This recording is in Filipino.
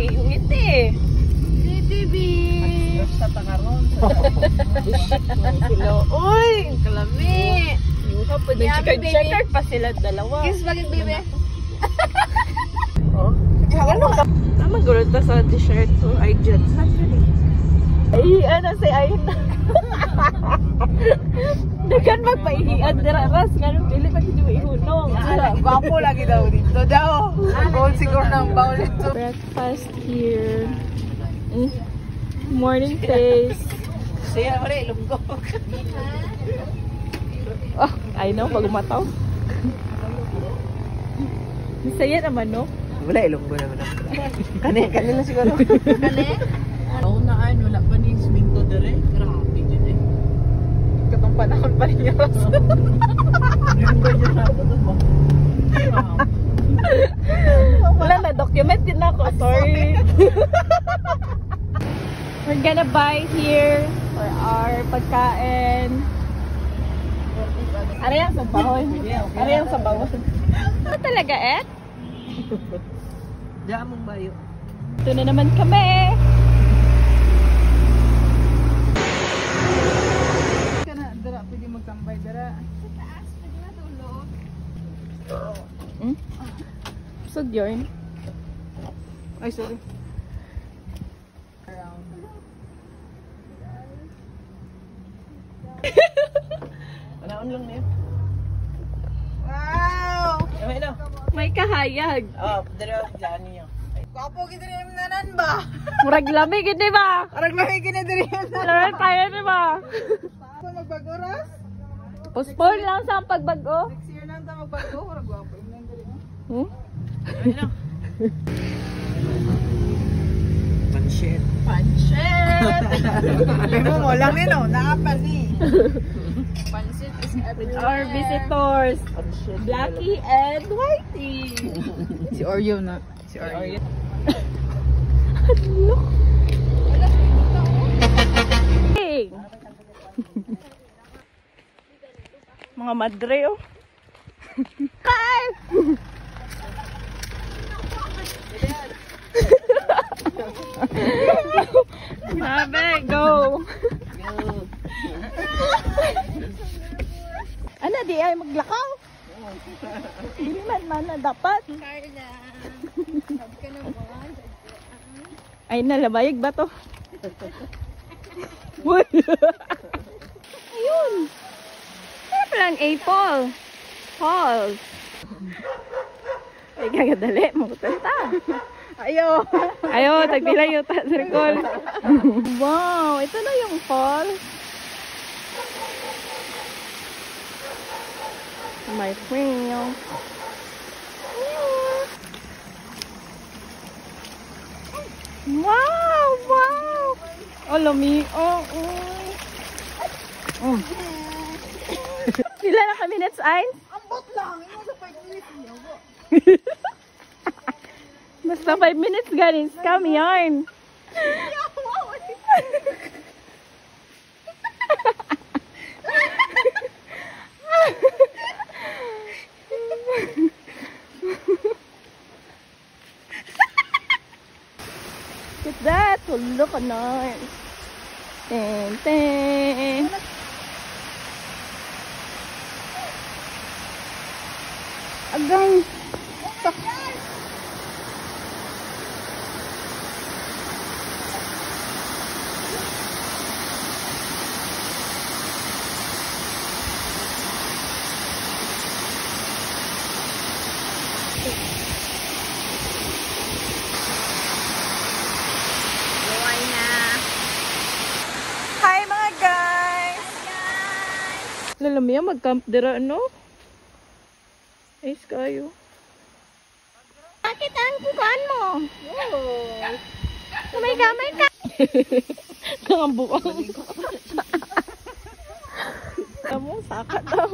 iuwit eh. TV. Sa tangaron. Uy, kalami. Nag-check pa sila dalawa. Kiss bagay baby. Oh. Ano ka? Tama gulo ta sa t-shirt to. Ay, jet. Ay, ano si Aina? Dagan magpaihian dira ras ganun dili pa hindi ihunong. Gwapo lagi daw dito daw. Gold siguro ng bowl ito. Breakfast here. Morning face. Siya wala ilunggo. Oh, I know pag umataw. Masaya naman no? Wala ilunggo naman. Kani na siguro. Kani? Oo na ay wala pa ni siminto dire. Grabe din eh. Katong panahon pa rin yung ras. Wala na, document din ako. Sorry. We're gonna buy here for our pagkain. Ano yung sa bawon? Ano yung sa bawon? Ano talaga, Ed? Diyan mong bayo. Ito na naman kami. Dara, pwede magtambay dara. Sa taas, pwede na tulog. Sug yun. Ay, sorry. Panaon lang niya. Wow! Ay, no. May kahayag. Oh, dara, dyan niya. Kapo kita rin nanan ba? Murag lamig, hindi ba? Arag lamig kita rin nanan. Alam tayo, di ba? Ako magbagoras? Postpone lang sa pagbago. Next year lang tayo magbago. Arag wapo. Yung dali mo. Ay na. Panchet. Panchet! Ano mo lang yun o? Nakapan eh. Panchet is everywhere. Our visitors. Blackie and Whitey. Si Oreo na. Si Oreo. Ano? Hey! Mga madre oh. Hi! Sabi, go! Ano, di ay maglakaw? Hindi man na dapat. Carla. Sabi ka naman. Ay, nalabayag ba to? Uy! Ayun! Ano pala ang apple? Falls. Ay, kagadali. Magutanta. Ayo. Ayo, tagpila yung circle. Wow! Ito na yung falls. My friend. Wow! Wow! Oh, lumi. Oh, oh. Pila na ka minutes, Ice? Ambot lang. Ino sa 5 minutes niyo. Basta 5 minutes, guys. Come yarn. Look at that. Look at that. Ten, ten. Agay. Hi mga guys! Lalamiya mag-camp dira no? Ayos kayo. Bakit ang kukuan mo? Kamay ka! Nangambuang. Kamu, sakat daw.